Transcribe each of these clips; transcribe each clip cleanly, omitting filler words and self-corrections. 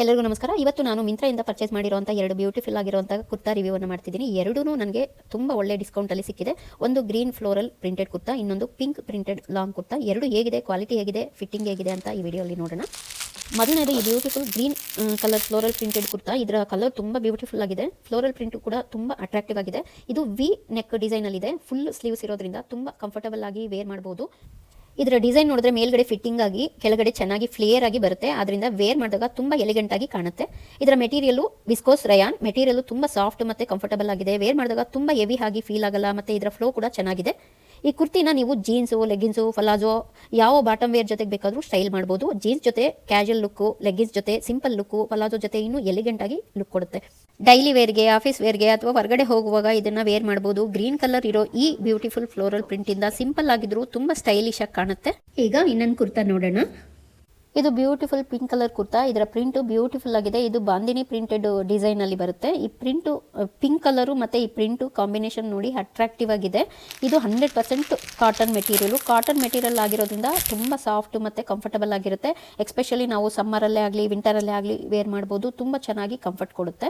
ಎಲ್ಲರಿಗೂ ನಮಸ್ಕಾರ. ಇವತ್ತು ನಾನು ಮಿಂತ್ರಾದಿಂದ ಪರ್ಚೇಸ್ ಮಾಡಿರುವಂಥ ಎರಡು ಬ್ಯೂಟಿಫುಲ್ ಆಗಿರುವಂಥ ಕುರ್ತಾ ರಿವ್ಯೂವನ್ನು ಮಾಡ್ತಿದ್ದೀನಿ. ಎರಡೂ ನನಗೆ ತುಂಬ ಒಳ್ಳೆ ಡಿಸ್ಕೌಂಟಲ್ಲಿ ಸಿಕ್ಕಿದೆ. ಒಂದು ಗ್ರೀನ್ ಫ್ಲೋರಲ್ ಪ್ರಿಂಟೆಡ್ ಕುರ್ತಾ, ಇನ್ನೊಂದು ಪಿಂಕ್ ಪ್ರಿಂಟೆಡ್ ಲಾಂಗ್ ಕುರ್ತಾ. ಎರಡು ಹೇಗಿದೆ, ಕ್ವಾಲಿಟಿ ಹೇಗಿದೆ, ಫಿಟ್ಟಿಂಗ್ ಹೇಗಿದೆ ಅಂತ ಈ ವಿಡಿಯೋಲಿ ನೋಡೋಣ. ಮೊದಲನೇದು ಈ beautiful green colour floral printed kurta. ಇದರ ಕಲರ್ ತುಂಬ ಬ್ಯೂಟಿಫುಲ್ ಆಗಿದೆ. ಫ್ಲೋರಲ್ ಪ್ರಿಂಟ್ ಕೂಡ ತುಂಬ ಅಟ್ರಾಕ್ಟಿವ್ ಆಗಿದೆ. ಇದು ವಿ ನೆಕ್ ಡಿಸೈನಲ್ಲಿದೆ. ಫುಲ್ ಸ್ಲೀವ್ಸ್ ಇರೋದ್ರಿಂದ ತುಂಬ ಕಂಫರ್ಟಬಲ್ ಆಗಿ ವೇರ್ ಮಾಡ್ಬೋದು. ಇದರ ಡಿಸೈನ್ ನೋಡಿದ್ರೆ ಮೇಲ್ಗಡೆ ಫಿಟ್ಟಿಂಗ್ ಆಗಿ ಕೆಳಗಡೆ ಚೆನ್ನಾಗಿ ಫ್ಲೇಯರ್ ಆಗಿ ಬರುತ್ತೆ. ಅದರಿಂದ ವೇರ್ ಮಾಡಿದಾಗ ತುಂಬ ಎಲಿಗೆಂಟ್ ಆಗಿ ಕಾಣುತ್ತೆ. ಇದರ ಮೆಟೀರಿಯಲ್ ವಿಸ್ಕೋಸ್ ರಯಾನ್ ಮೆಟೀರಿಯಲ್ ತುಂಬ ಸಾಫ್ಟ್ ಮತ್ತು ಕಂಫರ್ಟಬಲ್ ಆಗಿದೆ. ವೇರ್ ಮಾಡಿದಾಗ ತುಂಬ ಹೆವಿ ಆಗಿ ಫೀಲ್ ಆಗಲ್ಲ. ಮತ್ತು ಇದರ ಫ್ಲೋ ಕೂಡ ಚೆನ್ನಾಗಿದೆ. ಈ ಕುರ್ತಿನ ನೀವು ಜೀನ್ಸು, ಲೆಗ್ಗಿನ್ಸು, ಫಲಾಜೋ ಯಾವ ಬಾಟಮ್ ವೇರ್ ಜೊತೆಗೆ ಬೇಕಾದರೂ ಸ್ಟೈಲ್ ಮಾಡ್ಬೋದು. ಜೀನ್ಸ್ ಜೊತೆ ಕ್ಯಾಶುವಲ್ ಲುಕ್ಕು, ಲೆಗ್ಗಿನ್ಸ್ ಜೊತೆ ಸಿಂಪಲ್ ಲುಕ್ಕು, ಫಲಾಜೋ ಜೊತೆ ಇನ್ನೂ ಎಲಿಗೆಂಟ್ ಆಗಿ ಲುಕ್ ಕೊಡುತ್ತೆ. ಡೈಲಿ ವೇರ್ಗೆ, ಆಫೀಸ್ ವೇರ್ಗೆ ಅಥವಾ ಹೊರಗಡೆ ಹೋಗುವಾಗ ಇದನ್ನ ವೇರ್ ಮಾಡ್ಬೋದು. ಗ್ರೀನ್ ಕಲರ್ ಇರೋ ಈ ಬ್ಯೂಟಿಫುಲ್ ಫ್ಲೋರಲ್ ಪ್ರಿಂಟ್ ಇಂದ ಸಿಂಪಲ್ ಆಗಿದ್ರು ತುಂಬಾ ಸ್ಟೈಲಿಶ್ ಆಗಿ ಕಾಣುತ್ತೆ. ಈಗ ಇನ್ನೊಂದು ಕುರ್ತಾ ನೋಡೋಣ. ಇದು ಬ್ಯೂಟಿಫುಲ್ ಪಿಂಕ್ ಕಲರ್ ಕುರ್ತಾ. ಇದರ ಪ್ರಿಂಟ್ ಬ್ಯೂಟಿಫುಲ್ ಆಗಿದೆ. ಇದು ಬಾಂದಿನಿ ಪ್ರಿಂಟೆಡ್ ಡಿಸೈನ್ ಅಲ್ಲಿ ಬರುತ್ತೆ. ಈ ಪ್ರಿಂಟ್ ಪಿಂಕ್ ಕಲರು ಮತ್ತೆ ಈ ಪ್ರಿಂಟ್ ಕಾಂಬಿನೇಷನ್ ನೋಡಿ ಅಟ್ರಾಕ್ಟಿವ್ ಆಗಿದೆ. ಇದು 100% ಕಾಟನ್ ಮೆಟೀರಿಯಲ್ ಆಗಿರೋದ್ರಿಂದ ತುಂಬ ಸಾಫ್ಟ್ ಮತ್ತೆ ಕಂಫರ್ಟಬಲ್ ಆಗಿರುತ್ತೆ. ಎಸ್ಪೆಷಲಿ ನಾವು ಸಮ್ಮರಲ್ಲೇ ಆಗಲಿ ವಿಂಟರಲ್ಲೇ ಆಗಲಿ ವೇರ್ ಮಾಡ್ಬೋದು. ತುಂಬ ಚೆನ್ನಾಗಿ ಕಂಫರ್ಟ್ ಕೊಡುತ್ತೆ.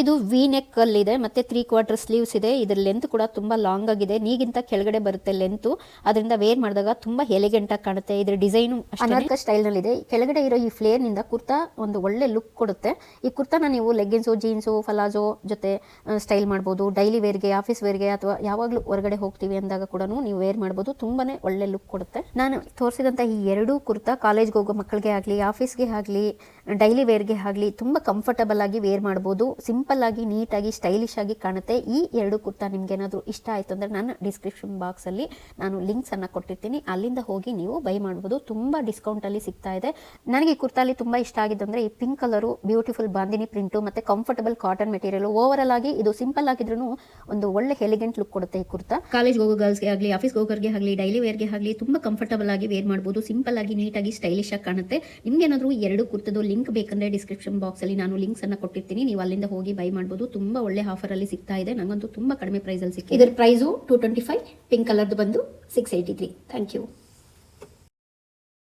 ಇದು ವಿ ನೆಕ್ ಅಲ್ಲಿದೆ ಮತ್ತೆ 3/4 ಸ್ಲೀವ್ಸ್ ಇದೆ. ಇದರ ಲೆಂತ್ ಕೂಡ ತುಂಬಾ ಲಾಂಗ್ ಆಗಿದೆ. ನೀಗಿಂತ ಕೆಳಗಡೆ ಬರುತ್ತೆ ಲೆಂತ್. ಅದರಿಂದ ವೇರ್ ಮಾಡಿದಾಗ ತುಂಬಾ ಎಲಿಗೆಂಟ್ ಆಗಿ ಕಾಣುತ್ತೆ. ಇದರ ಡಿಸೈನ್ ಅನಾರ್ಕಲಿ ಸ್ಟೈಲ್ ನಲ್ಲಿ ಇದೆ. ಕೆಳಗಡೆ ಇರೋ ಈ ಫ್ಲೇರ್ ನಿಂದ ಕುರ್ತಾ ಒಂದು ಒಳ್ಳೆ ಲುಕ್ ಕೊಡುತ್ತೆ. ಈ ಕುರ್ತಾನ ನೀವು ಲೆಗ್ಗಿನ್ಸು, ಜೀನ್ಸು, ಫಲಾಜೋ ಜೊತೆ ಸ್ಟೈಲ್ ಮಾಡ್ಬೋದು. ಡೈಲಿ ವೇರ್ಗೆ, ಆಫೀಸ್ ವೇರ್ಗೆ ಅಥವಾ ಯಾವಾಗಲೂ ಹೊರಗಡೆ ಹೋಗ್ತೀವಿ ಅಂದಾಗ ಕೂಡ ನೀವು ವೇರ್ ಮಾಡ್ಬೋದು. ತುಂಬಾನೇ ಒಳ್ಳೆ ಲುಕ್ ಕೊಡುತ್ತೆ. ನಾನು ತೋರಿಸಿದಂತ ಈ ಎರಡೂ ಕುರ್ತಾ ಕಾಲೇಜ್ಗೆ ಹೋಗೋ ಮಕ್ಕಳಿಗೆ ಆಗಲಿ, ಆಫೀಸ್ಗೆ ಆಗಲಿ, ಡೈಲಿ ವೇರ್ಗೆ ಆಗಲಿ ತುಂಬಾ ಕಂಫರ್ಟಬಲ್ ಆಗಿ ವೇರ್ ಮಾಡ್ಬೋದು. ಸಿಂಪಲ್ ಆಗಿ, ನೀಟಾಗಿ, ಸ್ಟೈಲಿಶ್ ಆಗಿ ಕಾಣುತ್ತೆ. ಈ ಎರಡು ಕುರ್ತಾ ನಿಮ್ಗೆ ಏನಾದರೂ ಇಷ್ಟ ಆಯ್ತು ಅಂದ್ರೆ ನಾನು ಡಿಸ್ಕ್ರಿಪ್ಷನ್ ಬಾಕ್ಸ್ ಅಲ್ಲಿ ನಾನು ಲಿಂಕ್ಸ್ ಅನ್ನ ಕೊಟ್ಟಿರ್ತೀನಿ. ಅಲ್ಲಿಂದ ಹೋಗಿ ನೀವು ಬೈ ಮಾಡ್ಬೋದು. ತುಂಬಾ ಡಿಸ್ಕೌಂಟ್ ಅಲ್ಲಿ ಸಿಗ್ತಾ ಇದೆ. ನನಗೆ ಈ ಕುರ್ತಾಲಿ ತುಂಬಾ ಇಷ್ಟ ಆಗಿದ್ದು ಅಂದ್ರೆ ಈ pink colour, beautiful bandhani print ಮತ್ತೆ ಕಂಫರ್ಟಬಲ್ ಕಾಟನ್ ಮೆಟೀರಿಯಲ್. ಓವರ್ ಆಗಿ ಇದು ಸಿಂಪಲ್ ಆಗಿದ್ರು ಒಂದು ಒಳ್ಳೆ ಎಲಿಗೆಂಟ್ ಲುಕ್ ಕೊಡುತ್ತೆ ಈ ಕುರ್ತಾ. ಕಾಲೇಜ್ ಹೋಗೋ ಗರ್ಲ್ಸ್ಗೆ ಆಗಲಿ, ಆಫೀಸ್ ಹೋಗೋರಿಗೆ ಆಗಲಿ, ಡೈಲಿ ವೇರ್ಗೆ ಆಗಲಿ ತುಂಬಾ ಕಂಫರ್ಟಬಲ್ ಆಗಿ ವೇರ್ ಮಾಡ್ಬೋದು. ಸಿಂಪಲ್ ಆಗಿ, ನೀಟಾಗಿ, ಸ್ಟೈಲಿಶ್ ಆಗಿ ಕಾಣುತ್ತೆ. ನಿಮ್ಗೆ ಏನಾದರೂ ಎರಡು ಕುರ್ತದ ಲಿಂಕ್ ಬೇಕಂದ್ರೆ ಡಿಸ್ಕ್ರಿಪ್ಷನ್ ಬಾಕ್ಸ್ ಅಲ್ಲಿ ನಾನು ಲಿಂಕ್ಸ್ ಅನ್ನ ಕೊಟ್ಟಿರ್ತೀನಿ. ನೀವು ಅಲ್ಲಿಂದ ಹೋಗಿ ಬೈ ಮಾಡಬಹುದು. ತುಂಬಾ ಒಳ್ಳೆ ಆಫರ್ ಅಲ್ಲಿ ಸಿಗ್ತಾ ಇದೆ. ನಂಗಂತೂ ತುಂಬಾ ಕಡಿಮೆ ಪ್ರೈಸ್ ಅಲ್ಲಿ ಸಿಕ್ಕಿದೆ. ಇದರ ಪ್ರೈಸು 225. ಪಿಂಕ್ ಕಲರ್ದು ಬಂದು 683. Thank you.